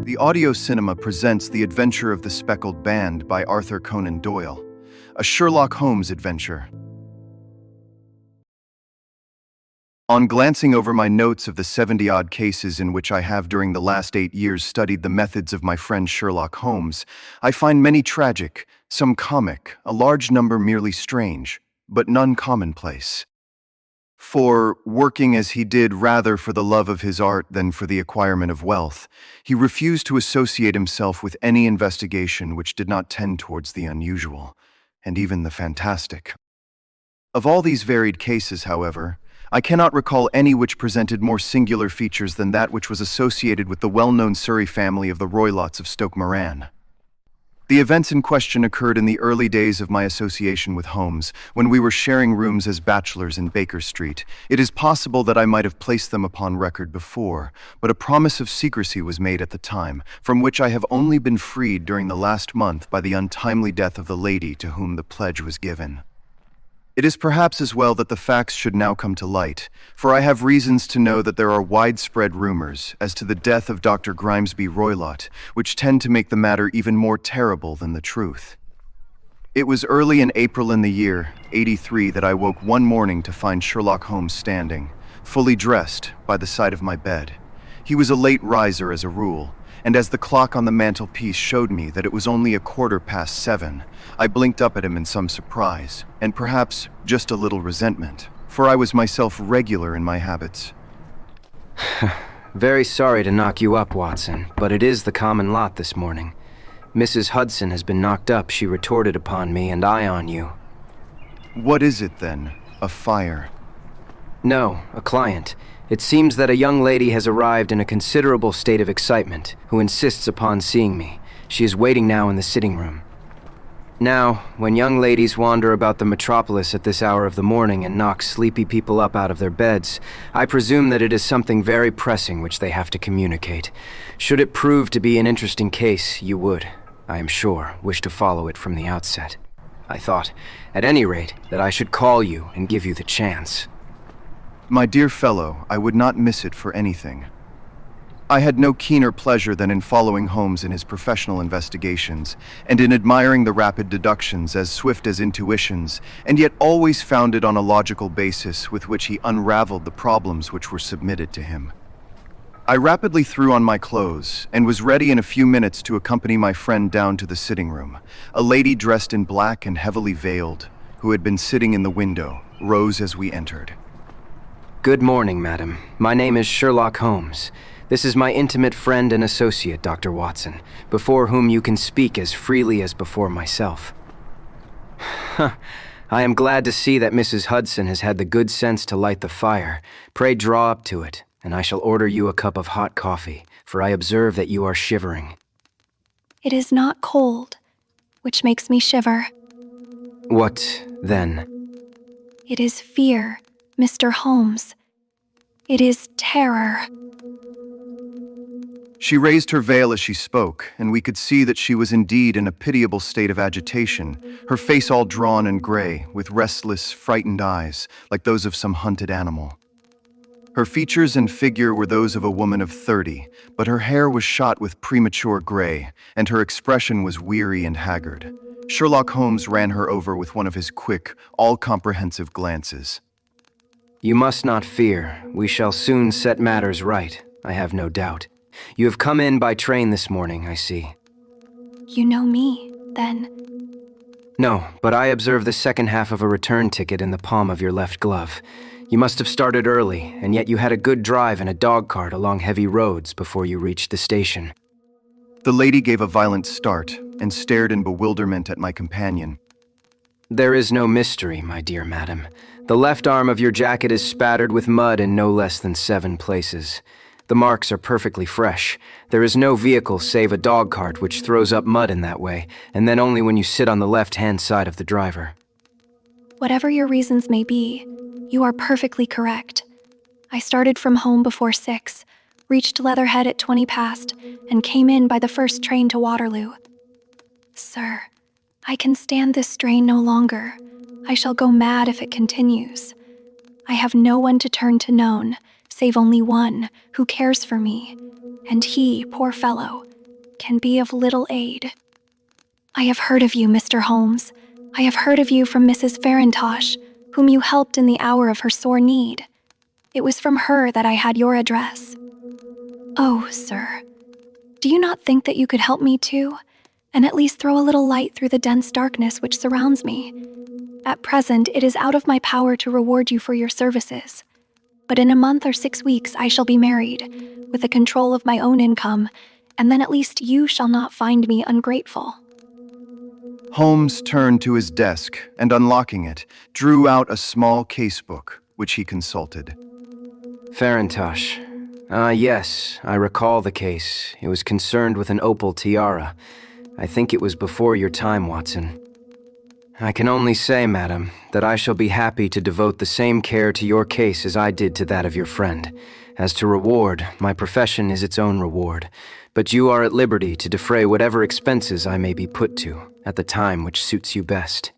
The audio cinema presents The Adventure of the Speckled Band by Arthur Conan Doyle, a Sherlock Holmes adventure. On glancing over my notes of the 70-odd cases in which I have during the last 8 years studied the methods of my friend Sherlock Holmes, I find many tragic, some comic, a large number merely strange, but none commonplace. For, working as he did rather for the love of his art than for the acquirement of wealth, he refused to associate himself with any investigation which did not tend towards the unusual, and even the fantastic. Of all these varied cases, however, I cannot recall any which presented more singular features than that which was associated with the well-known Surrey family of the Roylotts of Stoke Moran. The events in question occurred in the early days of my association with Holmes, when we were sharing rooms as bachelors in Baker Street. It is possible that I might have placed them upon record before, but a promise of secrecy was made at the time, from which I have only been freed during the last month by the untimely death of the lady to whom the pledge was given. It is perhaps as well that the facts should now come to light, for I have reasons to know that there are widespread rumors as to the death of Dr. Grimesby Roylott, which tend to make the matter even more terrible than the truth. It was early in April in the year '83 that I woke one morning to find Sherlock Holmes standing, fully dressed, by the side of my bed. He was a late riser as a rule, and as the clock on the mantelpiece showed me that it was only 7:15, I blinked up at him in some surprise, and perhaps just a little resentment, for I was myself regular in my habits. Very sorry to knock you up, Watson, but it is the common lot this morning. Mrs. Hudson has been knocked up, she retorted upon me, and I on you. What is it then? A fire? No, a client. It seems that a young lady has arrived in a considerable state of excitement, who insists upon seeing me. She is waiting now in the sitting room. Now, when young ladies wander about the metropolis at this hour of the morning and knock sleepy people up out of their beds, I presume that it is something very pressing which they have to communicate. Should it prove to be an interesting case, you would, I am sure, wish to follow it from the outset. I thought, at any rate, that I should call you and give you the chance. My dear fellow, I would not miss it for anything. I had no keener pleasure than in following Holmes in his professional investigations, and in admiring the rapid deductions as swift as intuitions, and yet always founded on a logical basis with which he unraveled the problems which were submitted to him. I rapidly threw on my clothes, and was ready in a few minutes to accompany my friend down to the sitting room. A lady dressed in black and heavily veiled, who had been sitting in the window, rose as we entered. Good morning, madam. My name is Sherlock Holmes. This is my intimate friend and associate, Dr. Watson, before whom you can speak as freely as before myself. I am glad to see that Mrs. Hudson has had the good sense to light the fire. Pray draw up to it, and I shall order you a cup of hot coffee, for I observe that you are shivering. It is not cold, which makes me shiver. What, then? It is fear, Mr. Holmes. It is terror. She raised her veil as she spoke, and we could see that she was indeed in a pitiable state of agitation, her face all drawn and gray, with restless, frightened eyes, like those of some hunted animal. Her features and figure were those of a woman of 30, but her hair was shot with premature gray, and her expression was weary and haggard. Sherlock Holmes ran her over with one of his quick, all-comprehensive glances. You must not fear. We shall soon set matters right, I have no doubt. You have come in by train this morning, I see. You know me, then? No, but I observe the second half of a return ticket in the palm of your left glove. You must have started early, and yet you had a good drive in a dog cart along heavy roads before you reached the station. The lady gave a violent start and stared in bewilderment at my companion. There is no mystery, my dear madam. The left arm of your jacket is spattered with mud in no less than 7 places. The marks are perfectly fresh. There is no vehicle save a dog cart which throws up mud in that way, and then only when you sit on the left-hand side of the driver. Whatever your reasons may be, you are perfectly correct. I started from home before 6, reached Leatherhead at 20 past, and came in by the first train to Waterloo. Sir, I can stand this strain no longer. I shall go mad if it continues. I have no one to turn to known, save only one, who cares for me, and he, poor fellow, can be of little aid. I have heard of you, Mr. Holmes. I have heard of you from Mrs. Farintosh, whom you helped in the hour of her sore need. It was from her that I had your address. Oh, sir, do you not think that you could help me too, and at least throw a little light through the dense darkness which surrounds me? At present, it is out of my power to reward you for your services, but in a month or 6 weeks I shall be married, with the control of my own income, and then at least you shall not find me ungrateful. Holmes turned to his desk and, unlocking it, drew out a small casebook, which he consulted. Farintosh. Yes, I recall the case. It was concerned with an opal tiara. I think it was before your time, Watson. I can only say, madam, that I shall be happy to devote the same care to your case as I did to that of your friend. As to reward, my profession is its own reward, but you are at liberty to defray whatever expenses I may be put to, at the time which suits you best.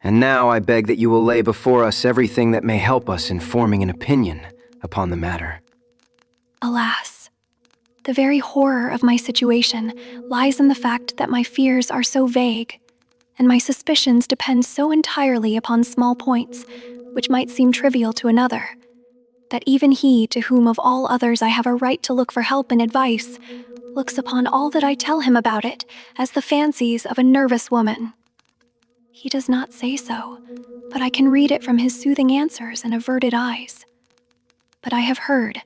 And now I beg that you will lay before us everything that may help us in forming an opinion upon the matter. Alas, the very horror of my situation lies in the fact that my fears are so vague, and my suspicions depend so entirely upon small points, which might seem trivial to another, that even he to whom of all others I have a right to look for help and advice looks upon all that I tell him about it as the fancies of a nervous woman. He does not say so, but I can read it from his soothing answers and averted eyes. But I have heard,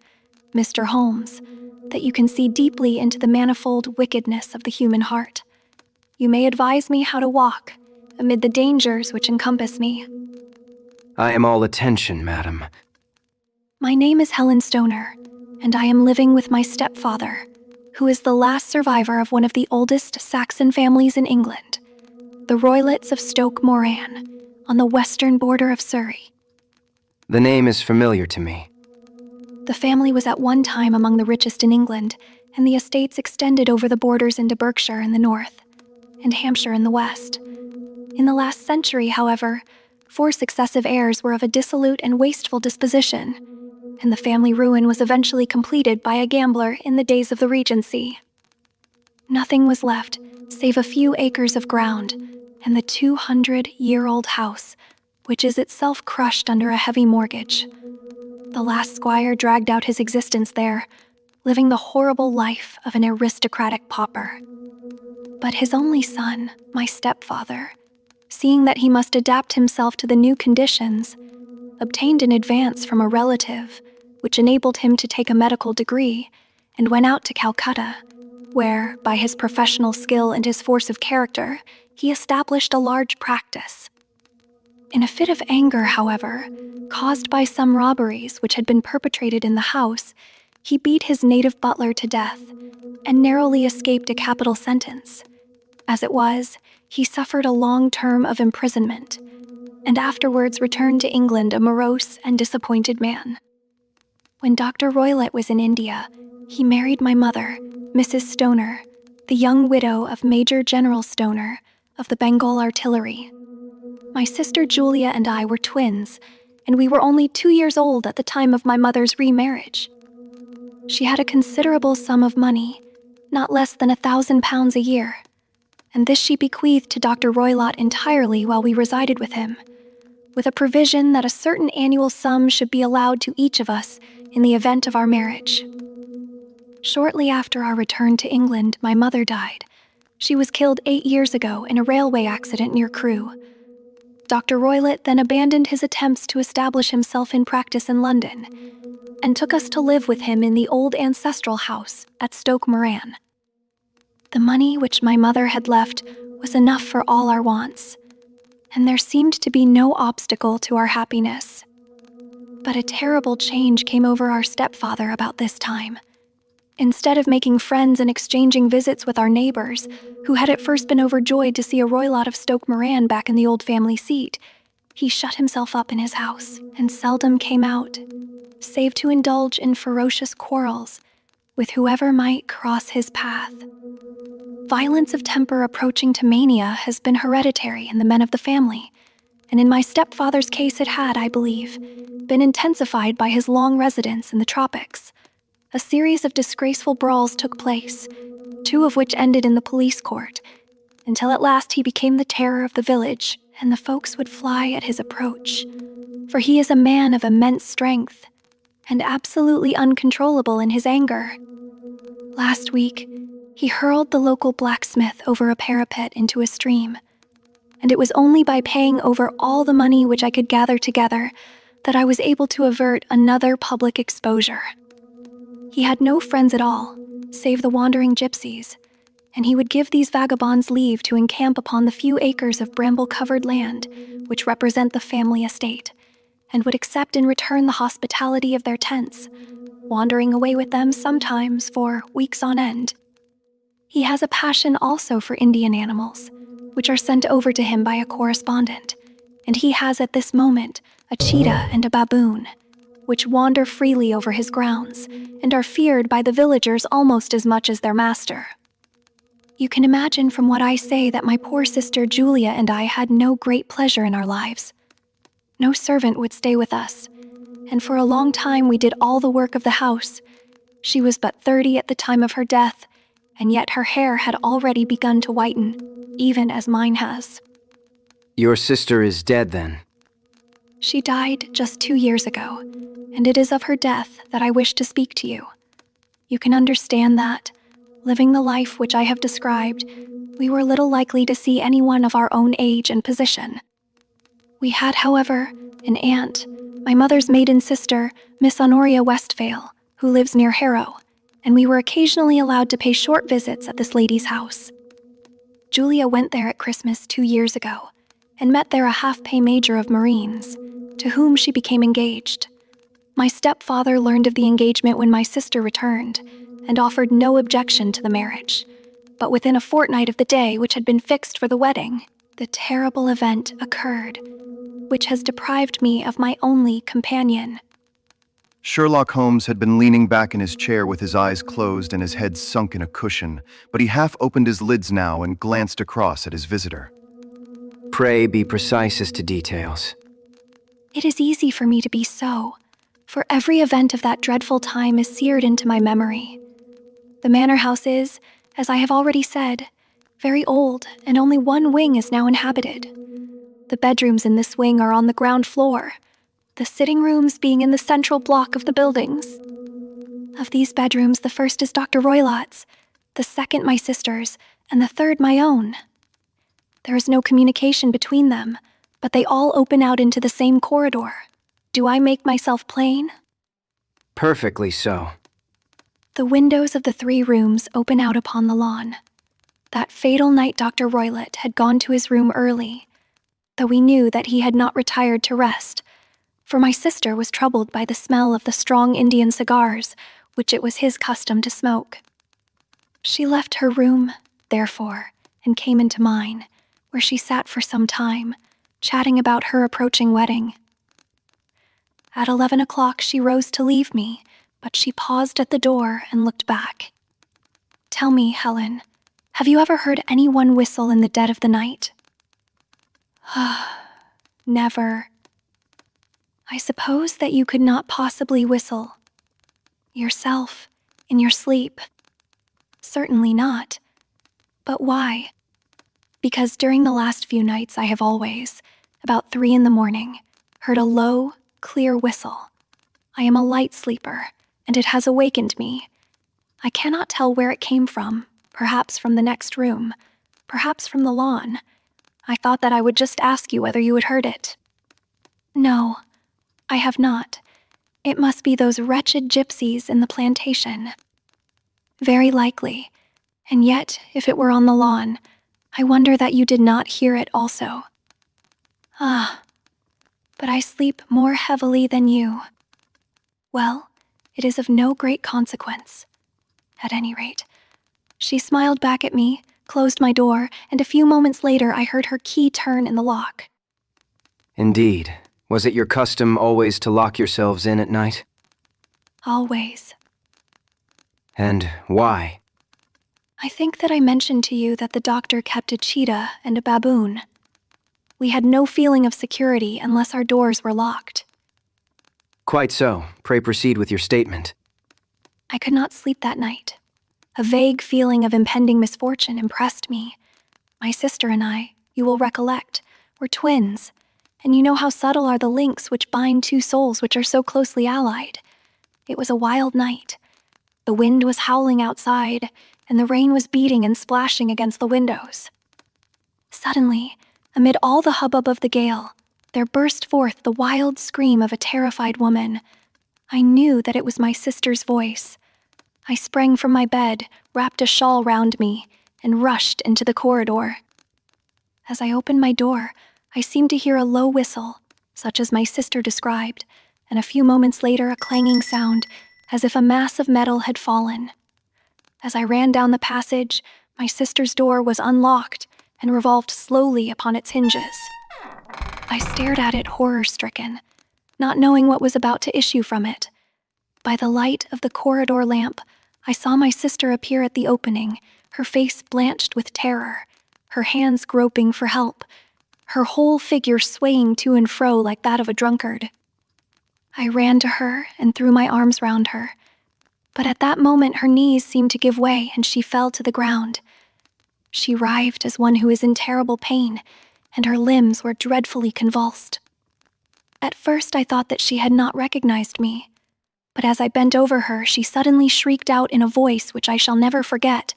Mr. Holmes, that you can see deeply into the manifold wickedness of the human heart. You may advise me how to walk amid the dangers which encompass me. I am all attention, madam. My name is Helen Stoner, and I am living with my stepfather, who is the last survivor of one of the oldest Saxon families in England, the Roylotts of Stoke Moran, on the western border of Surrey. The name is familiar to me. The family was at one time among the richest in England, and the estates extended over the borders into Berkshire in the north, and Hampshire in the west. In the last century, however, 4 successive heirs were of a dissolute and wasteful disposition, and the family ruin was eventually completed by a gambler in the days of the Regency. Nothing was left save a few acres of ground and the 200-year-old house, which is itself crushed under a heavy mortgage. The last squire dragged out his existence there, living the horrible life of an aristocratic pauper. But his only son, my stepfather, seeing that he must adapt himself to the new conditions, obtained an advance from a relative, which enabled him to take a medical degree, and went out to Calcutta, where, by his professional skill and his force of character, he established a large practice. In a fit of anger, however, caused by some robberies which had been perpetrated in the house, he beat his native butler to death and narrowly escaped a capital sentence. As it was, he suffered a long term of imprisonment, and afterwards returned to England a morose and disappointed man. When Dr. Roylott was in India, he married my mother, Mrs. Stoner, the young widow of Major General Stoner of the Bengal Artillery. My sister Julia and I were twins, and we were only 2 years old at the time of my mother's remarriage. She had a considerable sum of money, not less than £1,000 a year, and this she bequeathed to Dr. Roylott entirely while we resided with him, with a provision that a certain annual sum should be allowed to each of us in the event of our marriage. Shortly after our return to England, my mother died. She was killed 8 years ago in a railway accident near Crewe. Dr. Roylott then abandoned his attempts to establish himself in practice in London and took us to live with him in the old ancestral house at Stoke Moran. The money which my mother had left was enough for all our wants, and there seemed to be no obstacle to our happiness. But a terrible change came over our stepfather about this time. Instead of making friends and exchanging visits with our neighbors, who had at first been overjoyed to see a Roylott of Stoke Moran back in the old family seat, he shut himself up in his house and seldom came out, save to indulge in ferocious quarrels with whoever might cross his path. Violence of temper approaching to mania has been hereditary in the men of the family, and in my stepfather's case it had, I believe, been intensified by his long residence in the tropics. A series of disgraceful brawls took place, two of which ended in the police court, until at last he became the terror of the village, and the folks would fly at his approach. For he is a man of immense strength, and absolutely uncontrollable in his anger. Last week, he hurled the local blacksmith over a parapet into a stream, and it was only by paying over all the money which I could gather together that I was able to avert another public exposure. He had no friends at all, save the wandering gypsies, and he would give these vagabonds leave to encamp upon the few acres of bramble-covered land which represent the family estate, and would accept in return the hospitality of their tents, wandering away with them sometimes for weeks on end. He has a passion also for Indian animals, which are sent over to him by a correspondent, and he has at this moment a cheetah and a baboon, which wander freely over his grounds and are feared by the villagers almost as much as their master. You can imagine from what I say that my poor sister Julia and I had no great pleasure in our lives. No servant would stay with us, and for a long time we did all the work of the house. She was but 30 at the time of her death, and yet her hair had already begun to whiten, even as mine has. Your sister is dead, then? She died just 2 years ago, and it is of her death that I wish to speak to you. You can understand that, living the life which I have described, we were little likely to see anyone of our own age and position. We had, however, an aunt, my mother's maiden sister, Miss Honoria Westvale, who lives near Harrow, and we were occasionally allowed to pay short visits at this lady's house. Julia went there at Christmas 2 years ago, and met there a half-pay major of Marines, to whom she became engaged. My stepfather learned of the engagement when my sister returned, and offered no objection to the marriage. But within a fortnight of the day which had been fixed for the wedding, the terrible event occurred, which has deprived me of my only companion. Sherlock Holmes had been leaning back in his chair with his eyes closed and his head sunk in a cushion, but he half opened his lids now and glanced across at his visitor. Pray be precise as to details. It is easy for me to be so, for every event of that dreadful time is seared into my memory. The manor house is, as I have already said, very old, and only one wing is now inhabited. The bedrooms in this wing are on the ground floor, the sitting rooms being in the central block of the buildings. Of these bedrooms, the first is Dr. Roylott's, the second my sister's, and the third my own. There is no communication between them, but they all open out into the same corridor. Do I make myself plain? Perfectly so. The windows of the 3 rooms open out upon the lawn. That fatal night Dr. Roylott had gone to his room early, though we knew that he had not retired to rest, for my sister was troubled by the smell of the strong Indian cigars which it was his custom to smoke. She left her room, therefore, and came into mine, where she sat for some time, chatting about her approaching wedding. At 11 o'clock she rose to leave me, but she paused at the door and looked back. Tell me, Helen, have you ever heard anyone whistle in the dead of the night? Never. I suppose that you could not possibly whistle yourself in your sleep. Certainly not. But why? Because during the last few nights I have always, about 3 in the morning, heard a low, clear whistle. I am a light sleeper, and it has awakened me. I cannot tell where it came from, perhaps from the next room, perhaps from the lawn. I thought that I would just ask you whether you had heard it. No, I have not. It must be those wretched gypsies in the plantation. Very likely, and yet, if it were on the lawn, I wonder that you did not hear it also. But I sleep more heavily than you. Well, it is of no great consequence. At any rate, she smiled back at me, closed my door, and a few moments later I heard her key turn in the lock. Indeed. Was it your custom always to lock yourselves in at night? Always. And why? I think that I mentioned to you that the doctor kept a cheetah and a baboon. We had no feeling of security unless our doors were locked. Quite so. Pray proceed with your statement. I could not sleep that night. A vague feeling of impending misfortune impressed me. My sister and I, you will recollect, were twins, and you know how subtle are the links which bind two souls which are so closely allied. It was a wild night. The wind was howling outside, and the rain was beating and splashing against the windows. Suddenly, amid all the hubbub of the gale, there burst forth the wild scream of a terrified woman. I knew that it was my sister's voice. I sprang from my bed, wrapped a shawl round me, and rushed into the corridor. As I opened my door, I seemed to hear a low whistle, such as my sister described, and a few moments later a clanging sound, as if a mass of metal had fallen. As I ran down the passage, my sister's door was unlocked and revolved slowly upon its hinges. I stared at it horror-stricken, not knowing what was about to issue from it. By the light of the corridor lamp, I saw my sister appear at the opening, her face blanched with terror, her hands groping for help, her whole figure swaying to and fro like that of a drunkard. I ran to her and threw my arms round her, but at that moment her knees seemed to give way and she fell to the ground. She writhed as one who is in terrible pain, and her limbs were dreadfully convulsed. At first I thought that she had not recognized me, but as I bent over her, she suddenly shrieked out in a voice which I shall never forget,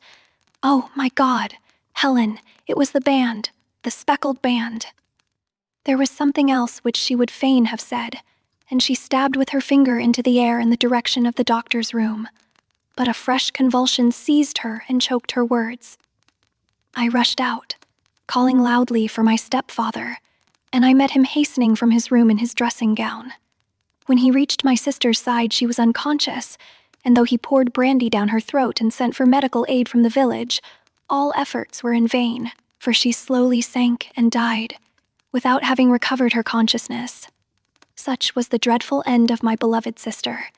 "Oh, my God, Helen, it was the band, the Speckled band." There was something else which she would fain have said, and she stabbed with her finger into the air in the direction of the doctor's room. But a fresh convulsion seized her and choked her words. I rushed out, calling loudly for my stepfather, and I met him hastening from his room in his dressing gown. When he reached my sister's side, she was unconscious, and though he poured brandy down her throat and sent for medical aid from the village, all efforts were in vain, for she slowly sank and died, without having recovered her consciousness. Such was the dreadful end of my beloved sister.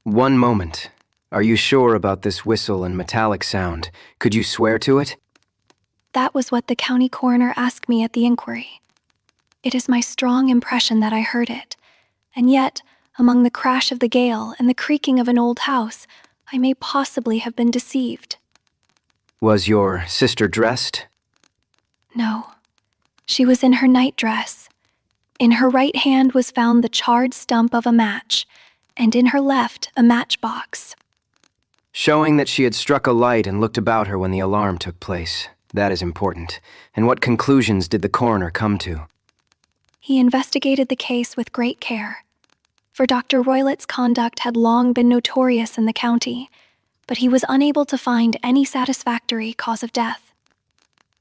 One moment. Are you sure about this whistle and metallic sound? Could you swear to it? That was what the county coroner asked me at the inquiry. It is my strong impression that I heard it, and yet, among the crash of the gale and the creaking of an old house, I may possibly have been deceived. Was your sister dressed? No. She was in her nightdress. In her right hand was found the charred stump of a match, and in her left a matchbox. Showing that she had struck a light and looked about her when the alarm took place. That is important. And what conclusions did the coroner come to? He investigated the case with great care, for Dr. Roylett's conduct had long been notorious in the county, but he was unable to find any satisfactory cause of death.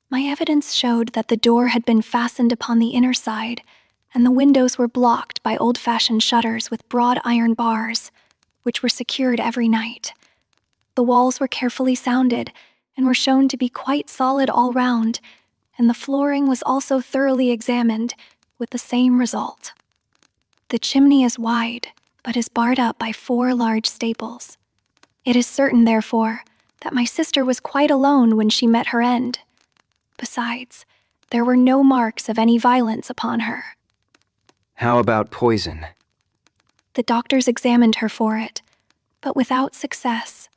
My evidence showed that the door had been fastened upon the inner side, and the windows were blocked by old-fashioned shutters with broad iron bars, which were secured every night. The walls were carefully sounded and were shown to be quite solid all round, and the flooring was also thoroughly examined, with the same result. The chimney is wide, but is barred up by 4 large staples. It is certain, therefore, that my sister was quite alone when she met her end. Besides, there were no marks of any violence upon her. How about poison? The doctors examined her for it, but without success.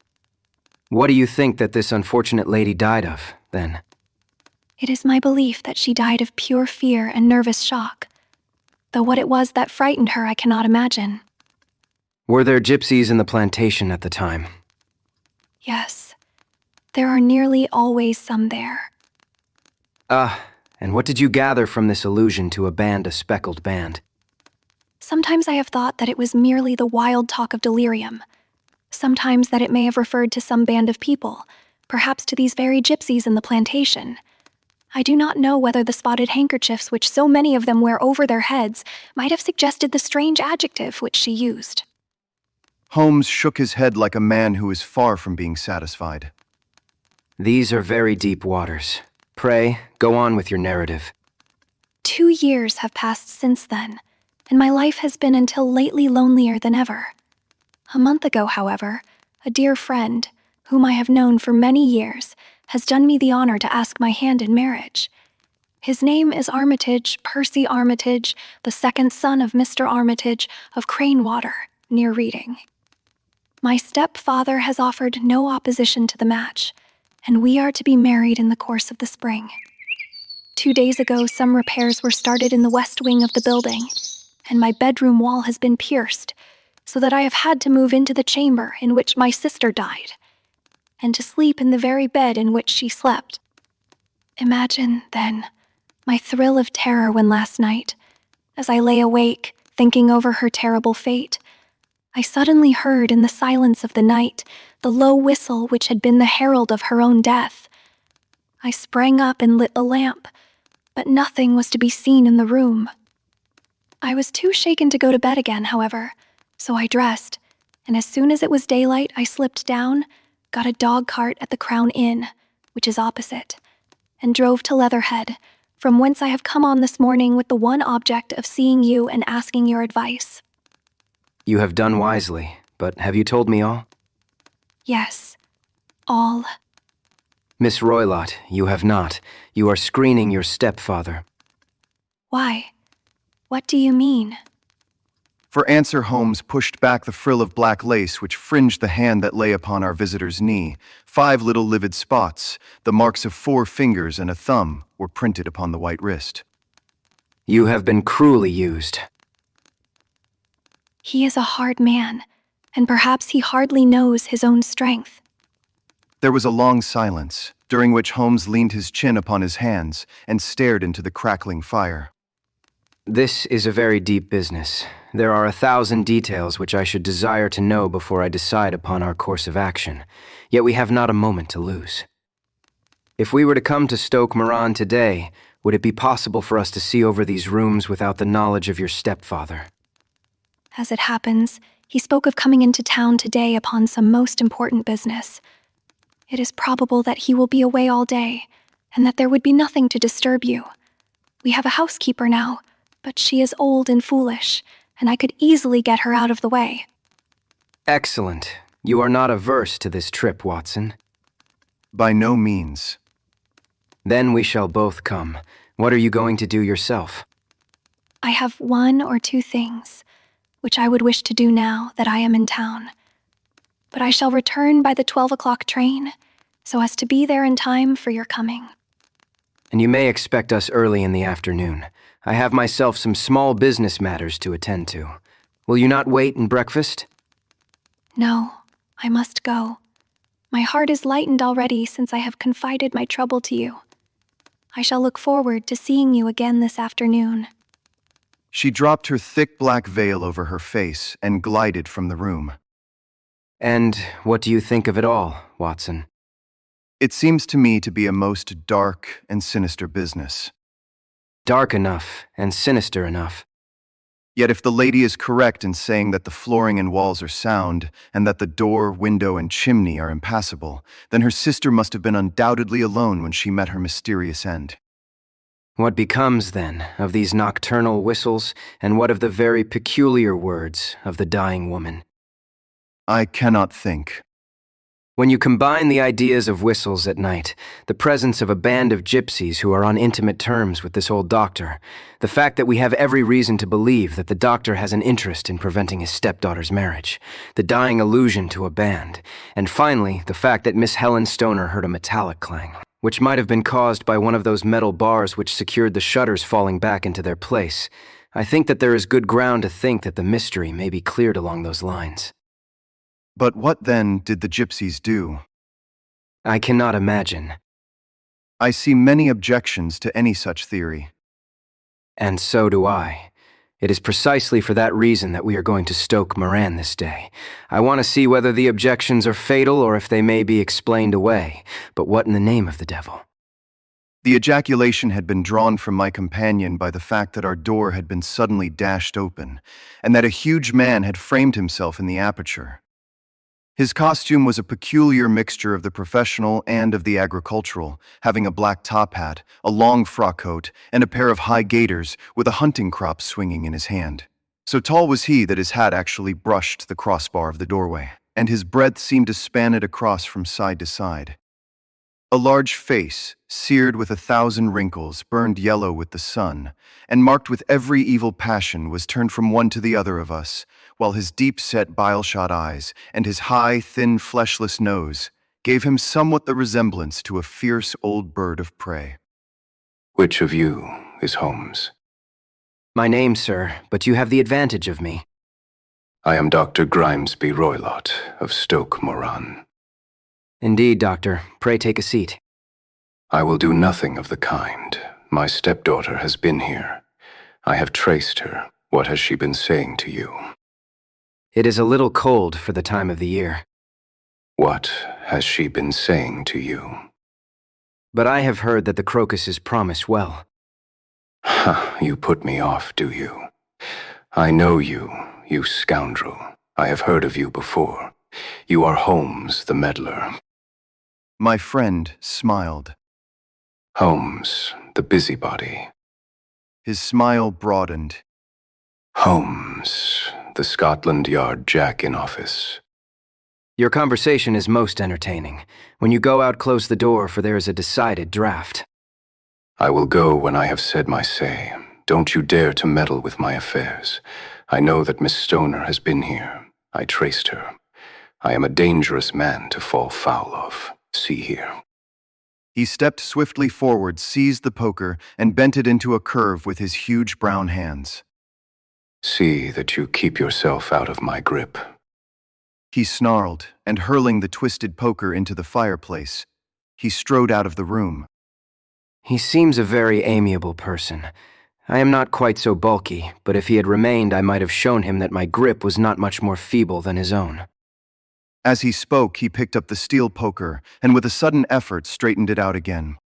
What do you think that this unfortunate lady died of, then? It is my belief that she died of pure fear and nervous shock, though what it was that frightened her I cannot imagine. Were there gypsies in the plantation at the time? Yes, there are nearly always some there. And what did you gather from this allusion to a speckled band? Sometimes I have thought that it was merely the wild talk of delirium. Sometimes that it may have referred to some band of people, perhaps to these very gypsies in the plantation. I do not know whether the spotted handkerchiefs which so many of them wear over their heads might have suggested the strange adjective which she used. Holmes shook his head like a man who is far from being satisfied. These are very deep waters. Pray, go on with your narrative. 2 years have passed since then, and my life has been until lately lonelier than ever. A month ago, however, a dear friend, whom I have known for many years, has done me the honor to ask my hand in marriage. His name is Armitage, Percy Armitage, the second son of Mr. Armitage of Cranewater, near Reading. My stepfather has offered no opposition to the match, and we are to be married in the course of the spring. 2 days ago, some repairs were started in the west wing of the building, and my bedroom wall has been pierced, so that I have had to move into the chamber in which my sister died, and to sleep in the very bed in which she slept. Imagine, then, my thrill of terror when last night, as I lay awake, thinking over her terrible fate, I suddenly heard in the silence of the night the low whistle which had been the herald of her own death. I sprang up and lit a lamp, but nothing was to be seen in the room. I was too shaken to go to bed again, however, so I dressed, and as soon as it was daylight, I slipped down, got a dog cart at the Crown Inn, which is opposite, and drove to Leatherhead, from whence I have come on this morning with the one object of seeing you and asking your advice. You have done wisely, but have you told me all? Yes, all. Miss Roylott, you have not. You are screening your stepfather. Why? What do you mean? For answer, Holmes pushed back the frill of black lace which fringed the hand that lay upon our visitor's knee. 5 little livid spots, the marks of 4 fingers and a thumb, were printed upon the white wrist. You have been cruelly used. He is a hard man, and perhaps he hardly knows his own strength. There was a long silence, during which Holmes leaned his chin upon his hands and stared into the crackling fire. This is a very deep business. There are 1,000 details which I should desire to know before I decide upon our course of action, yet we have not a moment to lose. If we were to come to Stoke Moran today, would it be possible for us to see over these rooms without the knowledge of your stepfather? As it happens, he spoke of coming into town today upon some most important business. It is probable that he will be away all day, and that there would be nothing to disturb you. We have a housekeeper now, but she is old and foolish, and I could easily get her out of the way. Excellent. You are not averse to this trip, Watson. By no means. Then we shall both come. What are you going to do yourself? I have 1 or 2 things which I would wish to do now that I am in town. But I shall return by the 12 o'clock train, so as to be there in time for your coming. And you may expect us early in the afternoon. I have myself some small business matters to attend to. Will you not wait and breakfast? No, I must go. My heart is lightened already since I have confided my trouble to you. I shall look forward to seeing you again this afternoon. She dropped her thick black veil over her face and glided from the room. And what do you think of it all, Watson? It seems to me to be a most dark and sinister business. Dark enough and sinister enough. Yet if the lady is correct in saying that the flooring and walls are sound, and that the door, window, and chimney are impassable, then her sister must have been undoubtedly alone when she met her mysterious end. What becomes, then, of these nocturnal whistles, and what of the very peculiar words of the dying woman? I cannot think. When you combine the ideas of whistles at night, the presence of a band of gypsies who are on intimate terms with this old doctor, the fact that we have every reason to believe that the doctor has an interest in preventing his stepdaughter's marriage, the dying allusion to a band, and finally, the fact that Miss Helen Stoner heard a metallic clang, which might have been caused by one of those metal bars which secured the shutters falling back into their place, I think that there is good ground to think that the mystery may be cleared along those lines. But what, then, did the gypsies do? I cannot imagine. I see many objections to any such theory. And so do I. It is precisely for that reason that we are going to Stoke Moran this day. I want to see whether the objections are fatal or if they may be explained away. But what in the name of the devil? The ejaculation had been drawn from my companion by the fact that our door had been suddenly dashed open, and that a huge man had framed himself in the aperture. His costume was a peculiar mixture of the professional and of the agricultural, having a black top hat, a long frock coat, and a pair of high gaiters with a hunting crop swinging in his hand. So tall was he that his hat actually brushed the crossbar of the doorway, and his breadth seemed to span it across from side to side. A large face, seared with 1,000 wrinkles, burned yellow with the sun, and marked with every evil passion, was turned from one to the other of us, while his deep-set bile-shot eyes and his high, thin, fleshless nose gave him somewhat the resemblance to a fierce old bird of prey. Which of you is Holmes? My name, sir, but you have the advantage of me. I am Dr. Grimesby Roylott of Stoke Moran. Indeed, doctor. Pray take a seat. I will do nothing of the kind. My stepdaughter has been here. I have traced her. What has she been saying to you? It is a little cold for the time of the year. What has she been saying to you? But I have heard that the crocuses promise well. Ha, you put me off, do you? I know you, you scoundrel. I have heard of you before. You are Holmes, the meddler. My friend smiled. Holmes, the busybody. His smile broadened. Holmes, the Scotland Yard Jack in office. Your conversation is most entertaining. When you go out, close the door, for there is a decided draft. I will go when I have said my say. Don't you dare to meddle with my affairs. I know that Miss Stoner has been here. I traced her. I am a dangerous man to fall foul of. See here. He stepped swiftly forward, seized the poker, and bent it into a curve with his huge brown hands. See that you keep yourself out of my grip. He snarled, and hurling the twisted poker into the fireplace, he strode out of the room. He seems a very amiable person. I am not quite so bulky, but if he had remained, I might have shown him that my grip was not much more feeble than his own. As he spoke, he picked up the steel poker, and with a sudden effort straightened it out again.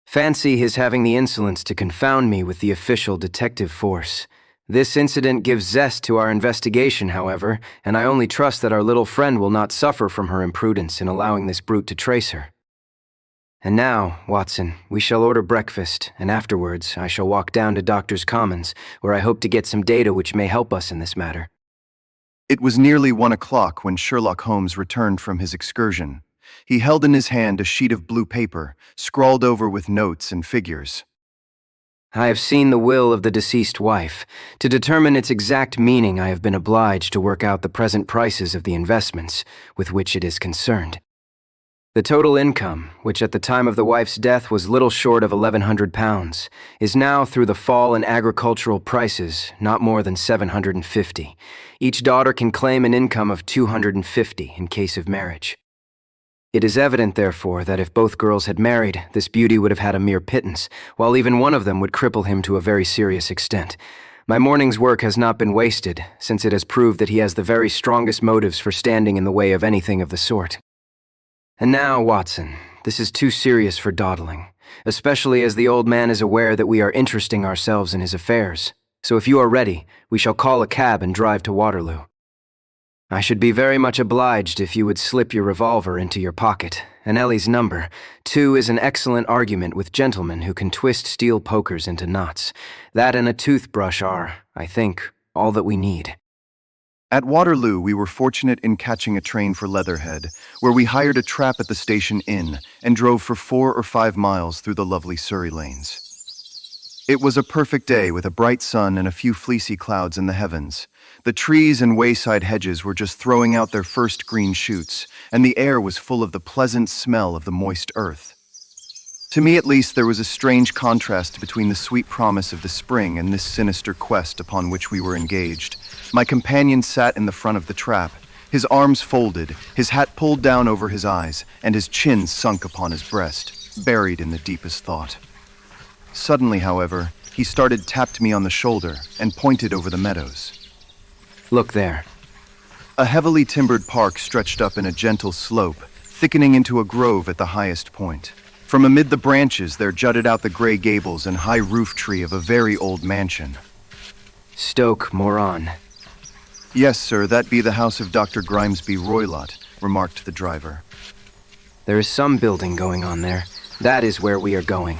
Fancy his having the insolence to confound me with the official detective force. This incident gives zest to our investigation, however, and I only trust that our little friend will not suffer from her imprudence in allowing this brute to trace her. And now, Watson, we shall order breakfast, and afterwards I shall walk down to Doctor's Commons, where I hope to get some data which may help us in this matter. It was nearly 1 o'clock when Sherlock Holmes returned from his excursion. He held in his hand a sheet of blue paper, scrawled over with notes and figures. I have seen the will of the deceased wife. To determine its exact meaning, I have been obliged to work out the present prices of the investments with which it is concerned. The total income, which at the time of the wife's death was little short of £1,100, is now, through the fall in agricultural prices, not more than £750. Each daughter can claim an income of £250 in case of marriage. It is evident, therefore, that if both girls had married, this beauty would have had a mere pittance, while even one of them would cripple him to a very serious extent. My morning's work has not been wasted, since it has proved that he has the very strongest motives for standing in the way of anything of the sort. And now, Watson, this is too serious for dawdling, especially as the old man is aware that we are interesting ourselves in his affairs. So if you are ready, we shall call a cab and drive to Waterloo. I should be very much obliged if you would slip your revolver into your pocket, and Ellie's number. 2 is an excellent argument with gentlemen who can twist steel pokers into knots. That and a toothbrush are, I think, all that we need. At Waterloo, we were fortunate in catching a train for Leatherhead, where we hired a trap at the station inn and drove for 4 or 5 miles through the lovely Surrey lanes. It was a perfect day with a bright sun and a few fleecy clouds in the heavens. The trees and wayside hedges were just throwing out their first green shoots, and the air was full of the pleasant smell of the moist earth. To me, at least, there was a strange contrast between the sweet promise of the spring and this sinister quest upon which we were engaged. My companion sat in the front of the trap, his arms folded, his hat pulled down over his eyes, and his chin sunk upon his breast, buried in the deepest thought. Suddenly, however, he tapped me on the shoulder and pointed over the meadows. Look there. A heavily timbered park stretched up in a gentle slope, thickening into a grove at the highest point. From amid the branches there jutted out the gray gables and high roof tree of a very old mansion. Stoke Moran. Yes, sir, that be the house of Dr. Grimesby Roylott, remarked the driver. There is some building going on there. That is where we are going.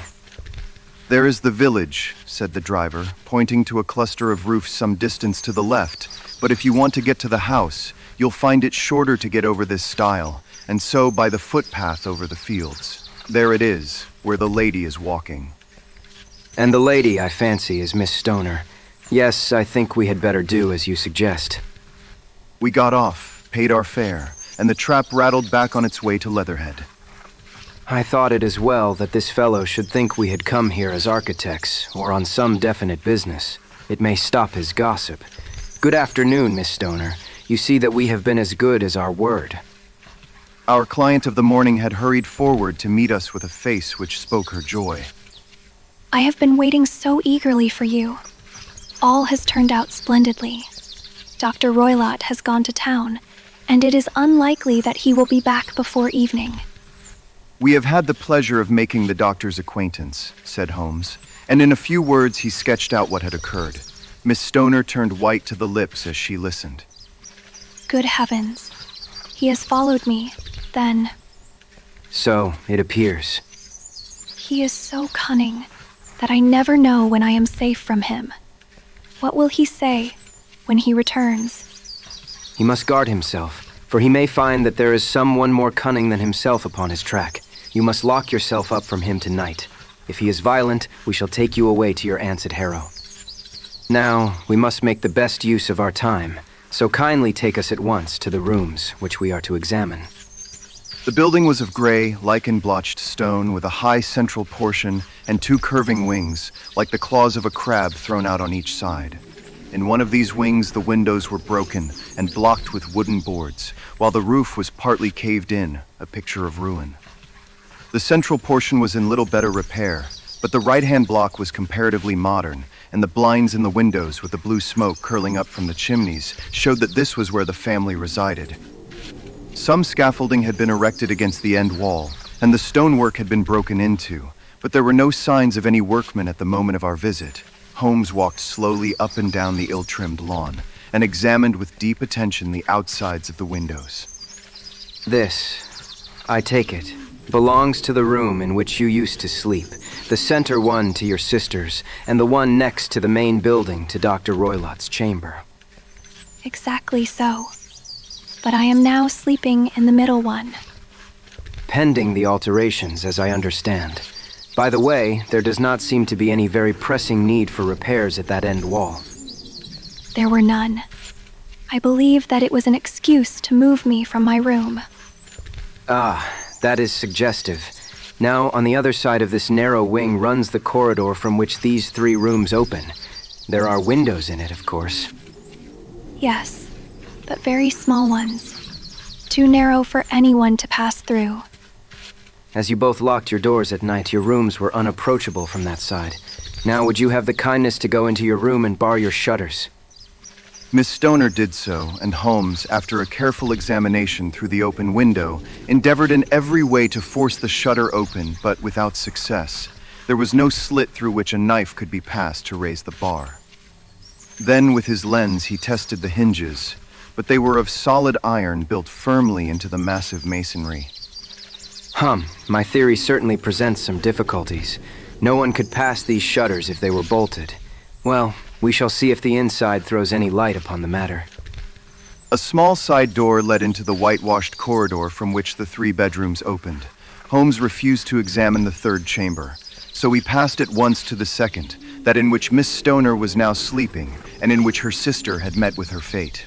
There is the village, said the driver, pointing to a cluster of roofs some distance to the left, but if you want to get to the house, you'll find it shorter to get over this stile, and so by the footpath over the fields. There it is, where the lady is walking. And the lady, I fancy, is Miss Stoner. Yes, I think we had better do as you suggest. We got off, paid our fare, and the trap rattled back on its way to Leatherhead. I thought it as well that this fellow should think we had come here as architects, or on some definite business. It may stop his gossip. Good afternoon, Miss Stoner. You see that we have been as good as our word. Our client of the morning had hurried forward to meet us with a face which spoke her joy. I have been waiting so eagerly for you. All has turned out splendidly. Dr. Roylott has gone to town, and it is unlikely that he will be back before evening. We have had the pleasure of making the doctor's acquaintance, said Holmes, and in a few words he sketched out what had occurred. Miss Stoner turned white to the lips as she listened. Good heavens. He has followed me, then. So, it appears. He is so cunning that I never know when I am safe from him. What will he say when he returns? He must guard himself, for he may find that there is someone more cunning than himself upon his track. You must lock yourself up from him tonight. If he is violent, we shall take you away to your aunt's at Harrow. Now, we must make the best use of our time, so kindly take us at once to the rooms which we are to examine. The building was of gray, lichen-blotched stone with a high central portion and two curving wings, like the claws of a crab thrown out on each side. In one of these wings, the windows were broken and blocked with wooden boards, while the roof was partly caved in, a picture of ruin. The central portion was in little better repair, but the right-hand block was comparatively modern, and the blinds in the windows with the blue smoke curling up from the chimneys showed that this was where the family resided. Some scaffolding had been erected against the end wall, and the stonework had been broken into, but there were no signs of any workmen at the moment of our visit. Holmes walked slowly up and down the ill-trimmed lawn, and examined with deep attention the outsides of the windows. This, I take it, belongs to the room in which you used to sleep, the center one to your sister's, and the one next to the main building to Dr. Roylott's chamber. Exactly so. But I am now sleeping in the middle one. Pending the alterations, as I understand. By the way, there does not seem to be any very pressing need for repairs at that end wall. There were none. I believe that it was an excuse to move me from my room. Ah, that is suggestive. Now, on the other side of this narrow wing runs the corridor from which these three rooms open. There are windows in it, of course. Yes, but very small ones. Too narrow for anyone to pass through. As you both locked your doors at night, your rooms were unapproachable from that side. Now, would you have the kindness to go into your room and bar your shutters? Miss Stoner did so, and Holmes, after a careful examination through the open window, endeavored in every way to force the shutter open, but without success. There was no slit through which a knife could be passed to raise the bar. Then, with his lens, he tested the hinges, but they were of solid iron built firmly into the massive masonry. My theory certainly presents some difficulties. No one could pass these shutters if they were bolted. Well, we shall see if the inside throws any light upon the matter. A small side door led into the whitewashed corridor from which the three bedrooms opened. Holmes refused to examine the third chamber, so we passed at once to the second, that in which Miss Stoner was now sleeping, and in which her sister had met with her fate.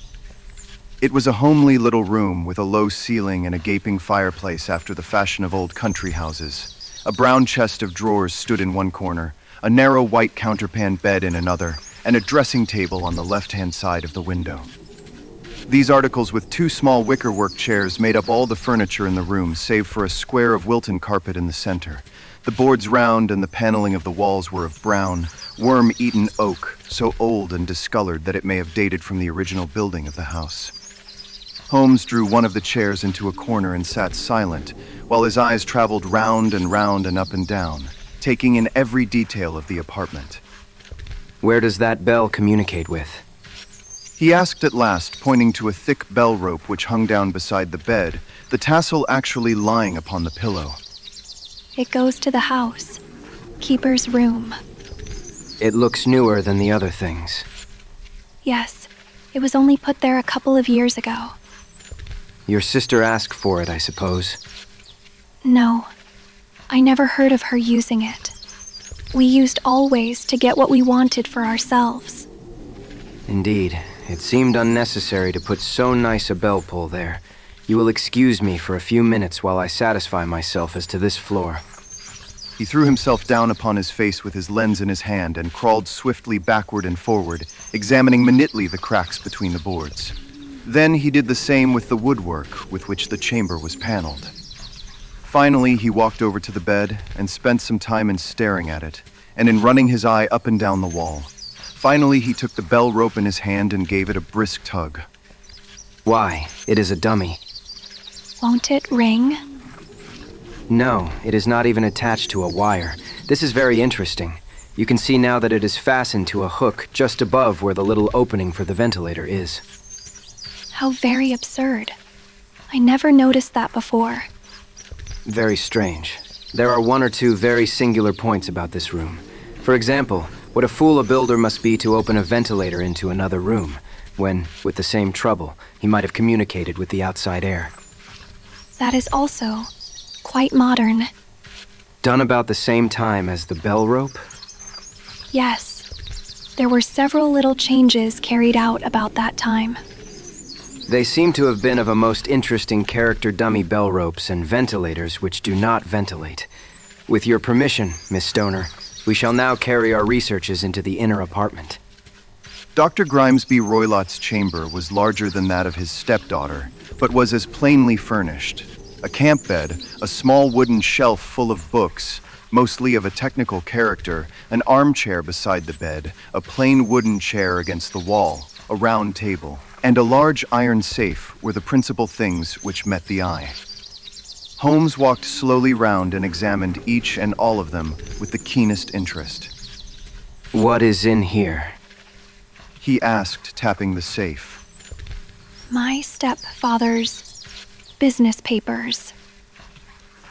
It was a homely little room with a low ceiling and a gaping fireplace after the fashion of old country houses. A brown chest of drawers stood in one corner, a narrow white counterpane bed in another, and a dressing table on the left-hand side of the window. These articles with two small wickerwork chairs made up all the furniture in the room, save for a square of Wilton carpet in the center. The boards round and the paneling of the walls were of brown, worm-eaten oak, so old and discolored that it may have dated from the original building of the house. Holmes drew one of the chairs into a corner and sat silent, while his eyes traveled round and up and down, taking in every detail of the apartment. Where does that bell communicate with? He asked at last, pointing to a thick bell rope which hung down beside the bed, the tassel actually lying upon the pillow. It goes to the house. Keeper's room. It looks newer than the other things. Yes, it was only put there a couple of years ago. Your sister asked for it, I suppose. No. I never heard of her using it. We used always to get what we wanted for ourselves. Indeed, it seemed unnecessary to put so nice a bell pull there. You will excuse me for a few minutes while I satisfy myself as to this floor. He threw himself down upon his face with his lens in his hand and crawled swiftly backward and forward, examining minutely the cracks between the boards. Then he did the same with the woodwork with which the chamber was paneled. Finally, he walked over to the bed and spent some time in staring at it, and in running his eye up and down the wall. Finally, he took the bell rope in his hand and gave it a brisk tug. Why? It is a dummy. Won't it ring? No, it is not even attached to a wire. This is very interesting. You can see now that it is fastened to a hook just above where the little opening for the ventilator is. How very absurd. I never noticed that before. Very strange. There are one or two very singular points about this room. For example, what a fool a builder must be to open a ventilator into another room, when, with the same trouble, he might have communicated with the outside air. That is also quite modern. Done about the same time as the bell rope? Yes. There were several little changes carried out about that time. They seem to have been of a most interesting character dummy bell ropes and ventilators which do not ventilate. With your permission, Miss Stoner, we shall now carry our researches into the inner apartment. Dr. Grimesby Roylott's chamber was larger than that of his stepdaughter, but was as plainly furnished. A camp bed, a small wooden shelf full of books, mostly of a technical character, an armchair beside the bed, a plain wooden chair against the wall, a round table, and a large iron safe were the principal things which met the eye. Holmes walked slowly round and examined each and all of them with the keenest interest. What is in here? He asked, tapping the safe. My stepfather's business papers.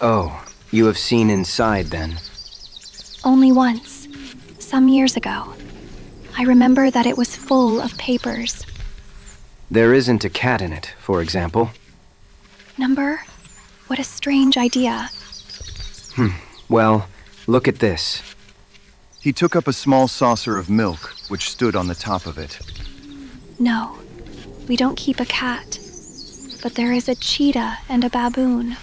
Oh, you have seen inside then? Only once, some years ago. I remember that it was full of papers. There isn't a cat in it, for example. Number? What a strange idea. Well, look at this. He took up a small saucer of milk, which stood on the top of it. No, we don't keep a cat. But there is a cheetah and a baboon.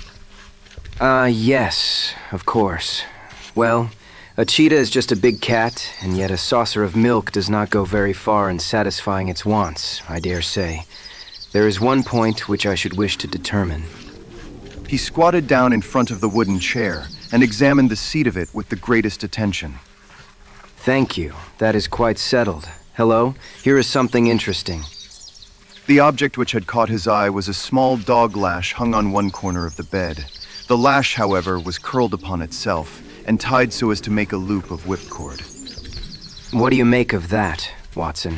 Yes, of course. Well, a cheetah is just a big cat, and yet a saucer of milk does not go very far in satisfying its wants, I dare say. There is one point which I should wish to determine. He squatted down in front of the wooden chair and examined the seat of it with the greatest attention. Thank you. That is quite settled. Hello? Here is something interesting. The object which had caught his eye was a small dog lash hung on one corner of the bed. The lash, however, was curled upon itself and tied so as to make a loop of whipcord. What do you make of that, Watson?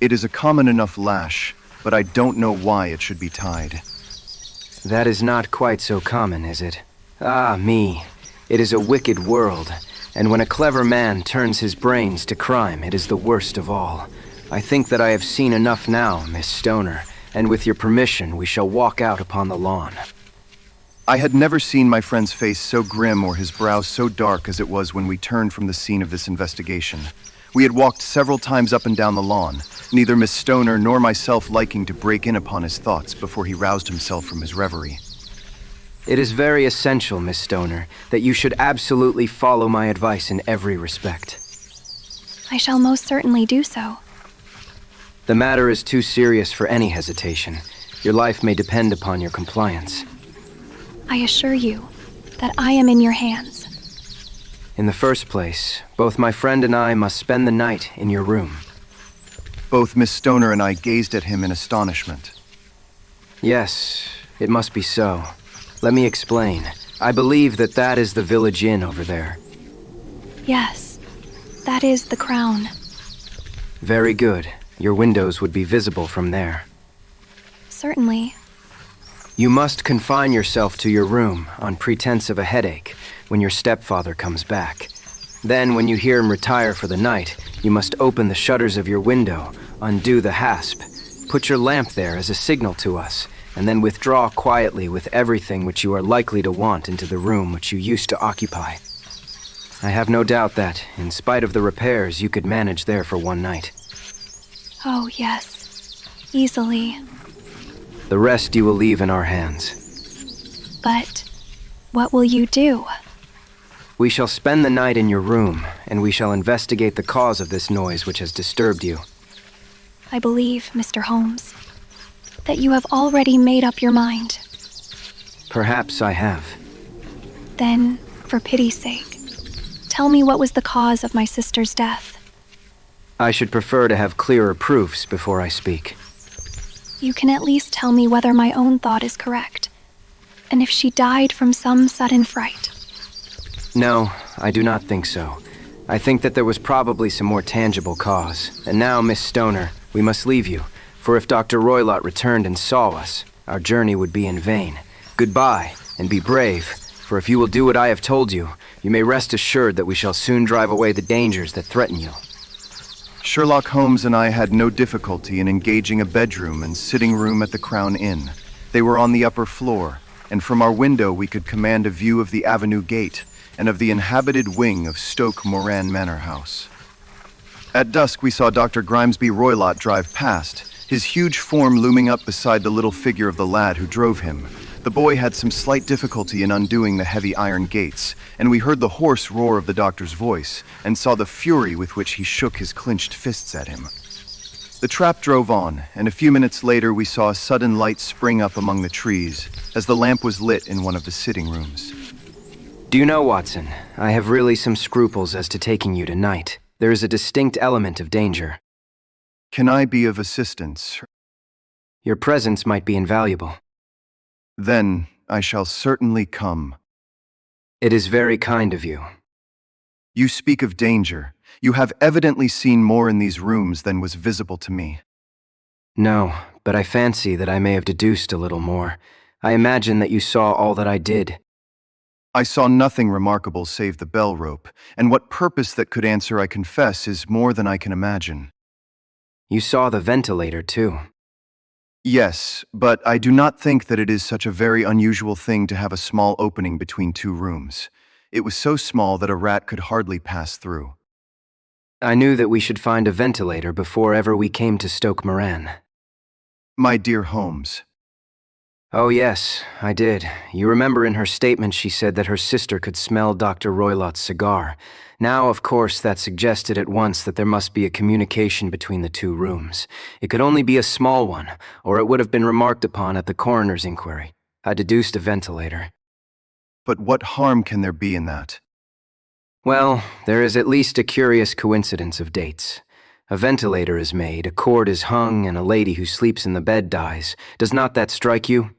It is a common enough lash, but I don't know why it should be tied. That is not quite so common, is it? Ah, me. It is a wicked world, and when a clever man turns his brains to crime, it is the worst of all. I think that I have seen enough now, Miss Stoner, and with your permission, we shall walk out upon the lawn. I had never seen my friend's face so grim or his brow so dark as it was when we turned from the scene of this investigation. We had walked several times up and down the lawn, neither Miss Stoner nor myself liking to break in upon his thoughts before he roused himself from his reverie. It is very essential, Miss Stoner, that you should absolutely follow my advice in every respect. I shall most certainly do so. The matter is too serious for any hesitation. Your life may depend upon your compliance. I assure you that I am in your hands. In the first place, both my friend and I must spend the night in your room. Both Miss Stoner and I gazed at him in astonishment. Yes, it must be so. Let me explain. I believe that that is the village inn over there. Yes, that is the Crown. Very good. Your windows would be visible from there. Certainly. You must confine yourself to your room on pretense of a headache when your stepfather comes back. Then, when you hear him retire for the night, you must open the shutters of your window, undo the hasp, put your lamp there as a signal to us, and then withdraw quietly with everything which you are likely to want into the room which you used to occupy. I have no doubt that, in spite of the repairs, you could manage there for one night. Oh, yes. Easily. The rest you will leave in our hands. But what will you do? We shall spend the night in your room, and we shall investigate the cause of this noise which has disturbed you. I believe, Mr. Holmes, that you have already made up your mind. Perhaps I have. Then, for pity's sake, tell me what was the cause of my sister's death. I should prefer to have clearer proofs before I speak. You can at least tell me whether my own thought is correct, and if she died from some sudden fright. No, I do not think so. I think that there was probably some more tangible cause. And now, Miss Stoner, we must leave you, for if Dr. Roylott returned and saw us, our journey would be in vain. Goodbye, and be brave, for if you will do what I have told you, you may rest assured that we shall soon drive away the dangers that threaten you. Sherlock Holmes and I had no difficulty in engaging a bedroom and sitting room at the Crown Inn. They were on the upper floor, and from our window we could command a view of the Avenue Gate and of the inhabited wing of Stoke Moran Manor House. At dusk we saw Dr. Grimesby Roylott drive past, his huge form looming up beside the little figure of the lad who drove him. The boy had some slight difficulty in undoing the heavy iron gates, and we heard the hoarse roar of the doctor's voice, and saw the fury with which he shook his clenched fists at him. The trap drove on, and a few minutes later we saw a sudden light spring up among the trees, as the lamp was lit in one of the sitting rooms. Do you know, Watson, I have really some scruples as to taking you tonight. There is a distinct element of danger. Can I be of assistance? Your presence might be invaluable. Then I shall certainly come. It is very kind of you. You speak of danger. You have evidently seen more in these rooms than was visible to me. No, but I fancy that I may have deduced a little more. I imagine that you saw all that I did. I saw nothing remarkable save the bell rope, and what purpose that could answer, I confess, is more than I can imagine. You saw the ventilator, too. Yes, but I do not think that it is such a very unusual thing to have a small opening between two rooms. It was so small that a rat could hardly pass through. I knew that we should find a ventilator before ever we came to Stoke Moran. My dear Holmes. Oh yes, I did. You remember in her statement she said that her sister could smell Dr. Roylott's cigar. Now, of course, that suggested at once that there must be a communication between the two rooms. It could only be a small one, or it would have been remarked upon at the coroner's inquiry. I deduced a ventilator. But what harm can there be in that? Well, there is at least a curious coincidence of dates. A ventilator is made, a cord is hung, and a lady who sleeps in the bed dies. Does not that strike you?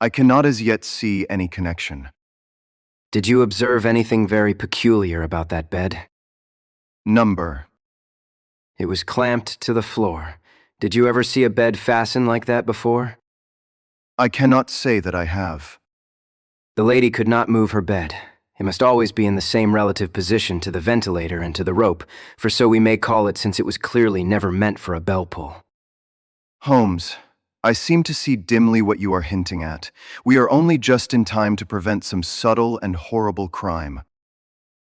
I cannot as yet see any connection. Did you observe anything very peculiar about that bed? Number. It was clamped to the floor. Did you ever see a bed fastened like that before? I cannot say that I have. The lady could not move her bed. It must always be in the same relative position to the ventilator and to the rope, for so we may call it since it was clearly never meant for a bell pull. Holmes, I seem to see dimly what you are hinting at. We are only just in time to prevent some subtle and horrible crime.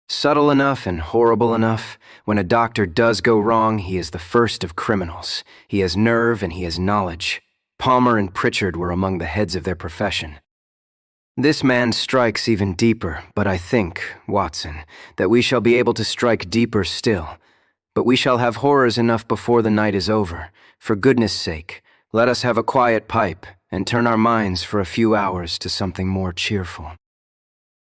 Subtle enough and horrible enough. When a doctor does go wrong, he is the first of criminals. He has nerve and he has knowledge. Palmer and Pritchard were among the heads of their profession. This man strikes even deeper, but I think, Watson, that we shall be able to strike deeper still. But we shall have horrors enough before the night is over. For goodness' sake, let us have a quiet pipe and turn our minds for a few hours to something more cheerful.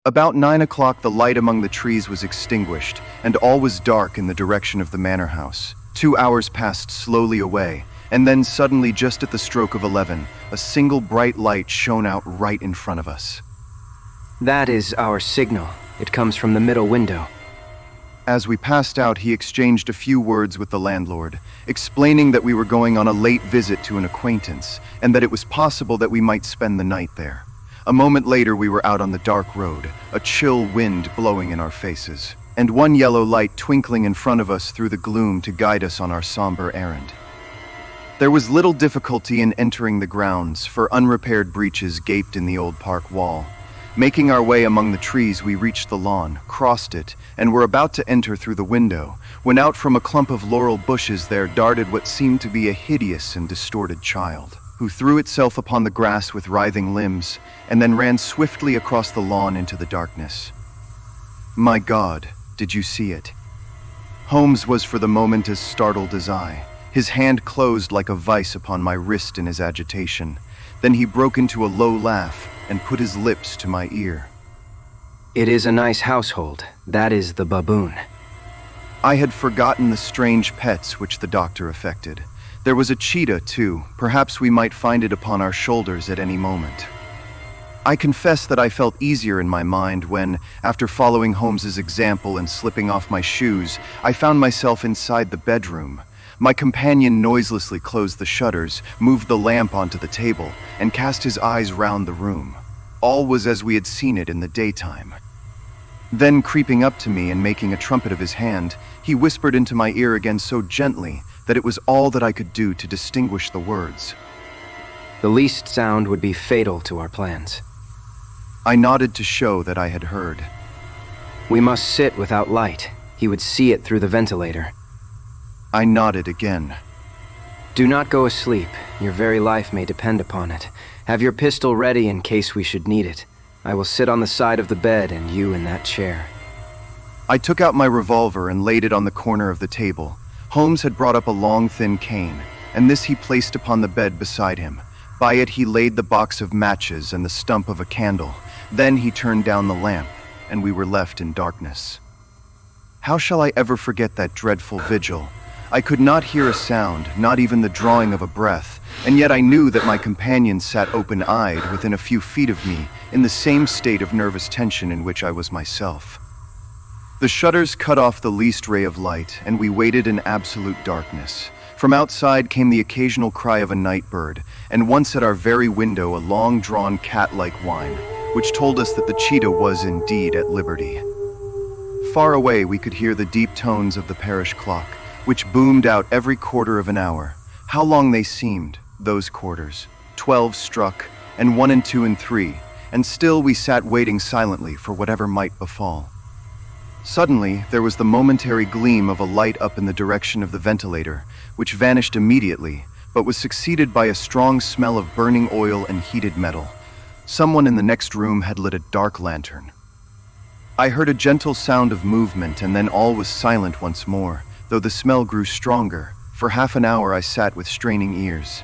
About 9 o'clock, the light among the trees was extinguished, and all was dark in the direction of the manor house. 2 hours passed slowly away, and then suddenly, just at the stroke of 11, a single bright light shone out right in front of us. That is our signal. It comes from the middle window. As we passed out, he exchanged a few words with the landlord, explaining that we were going on a late visit to an acquaintance, and that it was possible that we might spend the night there. A moment later, we were out on the dark road, a chill wind blowing in our faces, and one yellow light twinkling in front of us through the gloom to guide us on our somber errand. There was little difficulty in entering the grounds, for unrepaired breaches gaped in the old park wall. Making our way among the trees, we reached the lawn, crossed it, and were about to enter through the window, when out from a clump of laurel bushes there darted what seemed to be a hideous and distorted child, who threw itself upon the grass with writhing limbs, and then ran swiftly across the lawn into the darkness. My God, did you see it? Holmes was for the moment as startled as I. His hand closed like a vice upon my wrist in his agitation. Then he broke into a low laugh and put his lips to my ear. It is a nice household. That is the baboon. I had forgotten the strange pets which the doctor affected. There was a cheetah, too. Perhaps we might find it upon our shoulders at any moment. I confess that I felt easier in my mind when, after following Holmes's example and slipping off my shoes, I found myself inside the bedroom. My companion noiselessly closed the shutters, moved the lamp onto the table, and cast his eyes round the room. All was as we had seen it in the daytime. Then, creeping up to me and making a trumpet of his hand, he whispered into my ear again so gently that it was all that I could do to distinguish the words. The least sound would be fatal to our plans. I nodded to show that I had heard. We must sit without light. He would see it through the ventilator. I nodded again. Do not go asleep. Your very life may depend upon it. Have your pistol ready in case we should need it. I will sit on the side of the bed and you in that chair. I took out my revolver and laid it on the corner of the table. Holmes had brought up a long, thin cane, and this he placed upon the bed beside him. By it he laid the box of matches and the stump of a candle. Then he turned down the lamp, and we were left in darkness. How shall I ever forget that dreadful vigil? I could not hear a sound, not even the drawing of a breath, and yet I knew that my companion sat open-eyed within a few feet of me, in the same state of nervous tension in which I was myself. The shutters cut off the least ray of light, and we waited in absolute darkness. From outside came the occasional cry of a night bird, and once at our very window a long-drawn cat-like whine, which told us that the cheetah was indeed at liberty. Far away we could hear the deep tones of the parish clock, which boomed out every quarter of an hour. How long they seemed, those quarters. 12 struck, and 1 and 2 and 3, and still we sat waiting silently for whatever might befall. Suddenly, there was the momentary gleam of a light up in the direction of the ventilator, which vanished immediately, but was succeeded by a strong smell of burning oil and heated metal. Someone in the next room had lit a dark lantern. I heard a gentle sound of movement, and then all was silent once more, though the smell grew stronger. For half an hour I sat with straining ears.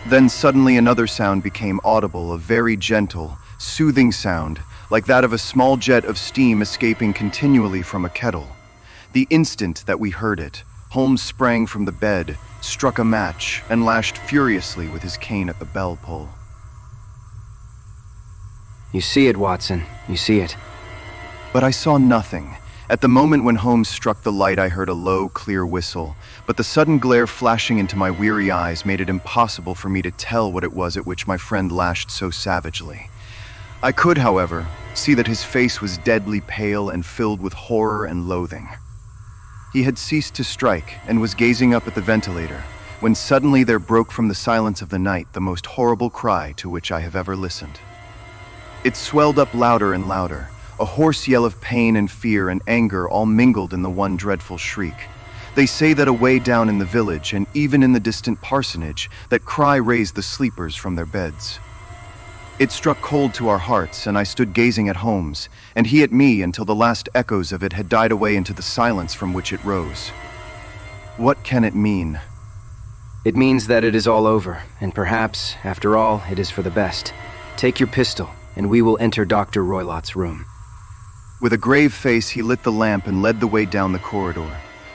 Then suddenly another sound became audible, a very gentle, soothing sound, like that of a small jet of steam escaping continually from a kettle. The instant that we heard it, Holmes sprang from the bed, struck a match, and lashed furiously with his cane at the bell pull. You see it, Watson. You see it. But I saw nothing. At the moment when Holmes struck the light, I heard a low, clear whistle, but the sudden glare flashing into my weary eyes made it impossible for me to tell what it was at which my friend lashed so savagely. I could, however, see that his face was deadly pale and filled with horror and loathing. He had ceased to strike and was gazing up at the ventilator, when suddenly there broke from the silence of the night the most horrible cry to which I have ever listened. It swelled up louder and louder, a hoarse yell of pain and fear and anger all mingled in the one dreadful shriek. They say that away down in the village, and even in the distant parsonage, that cry raised the sleepers from their beds. It struck cold to our hearts, and I stood gazing at Holmes, and he at me until the last echoes of it had died away into the silence from which it rose. What can it mean? It means that it is all over, and perhaps, after all, it is for the best. Take your pistol, and we will enter Dr. Roylott's room. With a grave face, he lit the lamp and led the way down the corridor.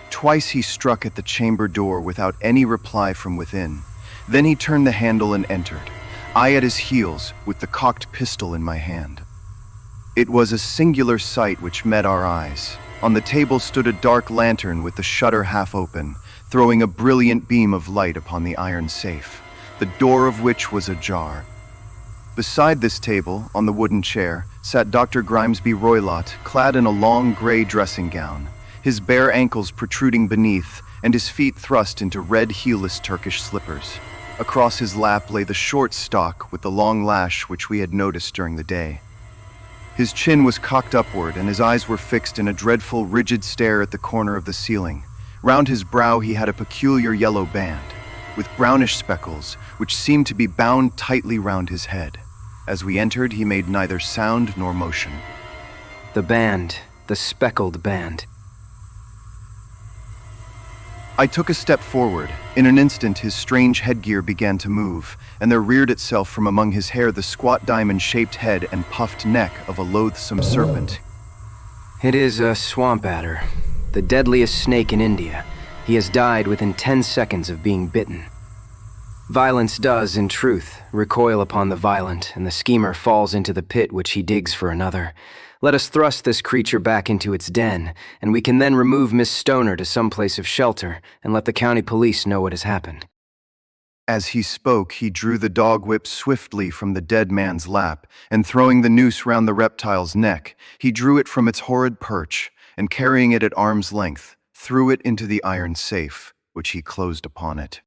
Twice he struck at the chamber door without any reply from within. Then he turned the handle and entered, I at his heels, with the cocked pistol in my hand. It was a singular sight which met our eyes. On the table stood a dark lantern with the shutter half open, throwing a brilliant beam of light upon the iron safe, the door of which was ajar. Beside this table, on the wooden chair, sat Dr. Grimesby Roylott, clad in a long gray dressing gown. his bare ankles protruding beneath and his feet thrust into red heelless Turkish slippers. Across his lap lay the short stock with the long lash which we had noticed during the day. His chin was cocked upward and his eyes were fixed in a dreadful, rigid stare at the corner of the ceiling. Round his brow he had a peculiar yellow band, with brownish speckles, which seemed to be bound tightly round his head. As we entered, he made neither sound nor motion. The band, the speckled band. I took a step forward. In an instant, his strange headgear began to move, and there reared itself from among his hair the squat diamond-shaped head and puffed neck of a loathsome serpent. It is a swamp adder, the deadliest snake in India. He has died within 10 seconds of being bitten. Violence does, in truth, recoil upon the violent, and the schemer falls into the pit which he digs for another. Let us thrust this creature back into its den, and we can then remove Miss Stoner to some place of shelter and let the county police know what has happened. As he spoke, he drew the dog whip swiftly from the dead man's lap, and throwing the noose round the reptile's neck, he drew it from its horrid perch, and carrying it at arm's length, threw it into the iron safe, which he closed upon it.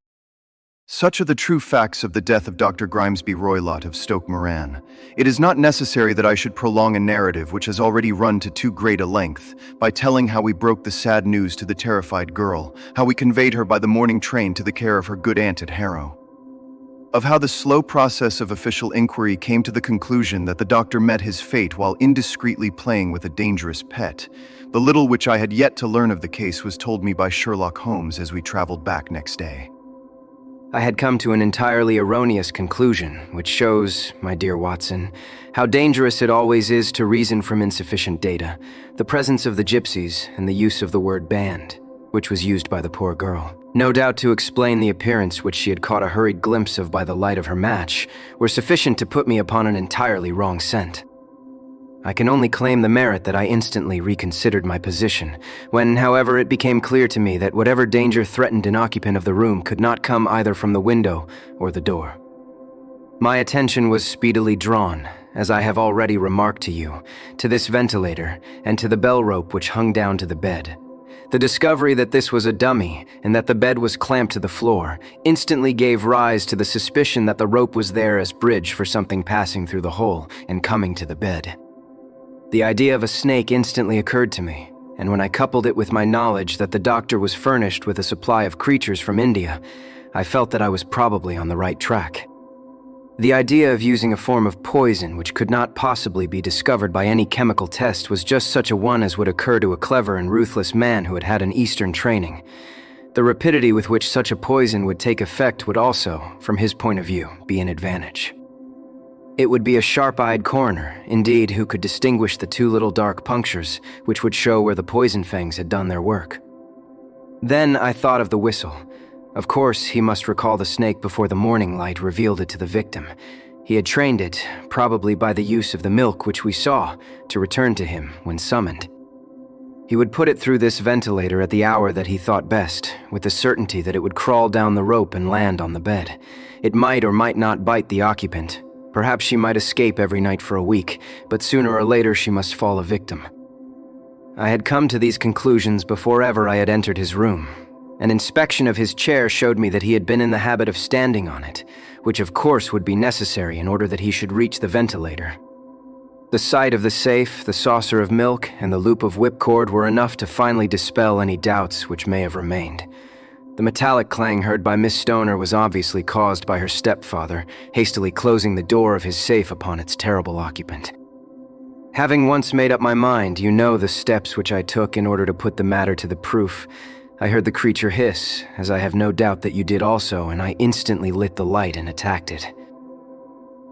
Such are the true facts of the death of Dr. Grimesby Roylott of Stoke Moran. It is not necessary that I should prolong a narrative which has already run to too great a length, by telling how we broke the sad news to the terrified girl, how we conveyed her by the morning train to the care of her good aunt at Harrow. Of how the slow process of official inquiry came to the conclusion that the doctor met his fate while indiscreetly playing with a dangerous pet. The little which I had yet to learn of the case was told me by Sherlock Holmes as we traveled back next day. I had come to an entirely erroneous conclusion, which shows, my dear Watson, how dangerous it always is to reason from insufficient data. The presence of the gypsies and the use of the word band, which was used by the poor girl, no doubt to explain the appearance which she had caught a hurried glimpse of by the light of her match, were sufficient to put me upon an entirely wrong scent. I can only claim the merit that I instantly reconsidered my position, when, however, it became clear to me that whatever danger threatened an occupant of the room could not come either from the window or the door. My attention was speedily drawn, as I have already remarked to you, to this ventilator and to the bell rope which hung down to the bed. The discovery that this was a dummy and that the bed was clamped to the floor instantly gave rise to the suspicion that the rope was there as bridge for something passing through the hole and coming to the bed. The idea of a snake instantly occurred to me, and when I coupled it with my knowledge that the doctor was furnished with a supply of creatures from India, I felt that I was probably on the right track. The idea of using a form of poison which could not possibly be discovered by any chemical test was just such a one as would occur to a clever and ruthless man who had had an Eastern training. The rapidity with which such a poison would take effect would also, from his point of view, be an advantage. It would be a sharp-eyed coroner, indeed, who could distinguish the two little dark punctures, which would show where the poison fangs had done their work. Then I thought of the whistle. Of course, he must recall the snake before the morning light revealed it to the victim. He had trained it, probably by the use of the milk which we saw, to return to him when summoned. He would put it through this ventilator at the hour that he thought best, with the certainty that it would crawl down the rope and land on the bed. It might or might not bite the occupant. Perhaps she might escape every night for a week, but sooner or later she must fall a victim. I had come to these conclusions before ever I had entered his room. An inspection of his chair showed me that he had been in the habit of standing on it, which of course would be necessary in order that he should reach the ventilator. The sight of the safe, the saucer of milk, and the loop of whipcord were enough to finally dispel any doubts which may have remained. The metallic clang heard by Miss Stoner was obviously caused by her stepfather, hastily closing the door of his safe upon its terrible occupant. Having once made up my mind, you know the steps which I took in order to put the matter to the proof. I heard the creature hiss, as I have no doubt that you did also, and I instantly lit the light and attacked it.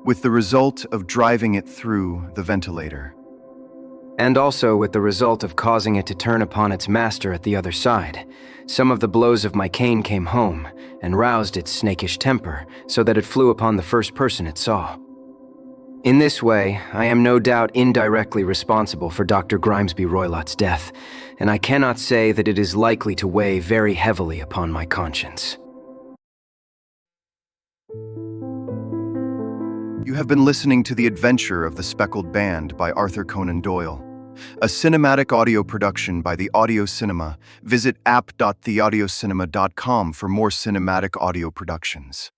With the result of driving it through the ventilator. And also with the result of causing it to turn upon its master at the other side. Some of the blows of my cane came home, and roused its snakish temper, so that it flew upon the first person it saw. In this way, I am no doubt indirectly responsible for Dr. Grimesby Roylott's death, and I cannot say that it is likely to weigh very heavily upon my conscience. You have been listening to The Adventure of the Speckled Band by Arthur Conan Doyle. a cinematic audio production by the Audio Cinema. Visit app.theaudiocinema.com for more cinematic audio productions.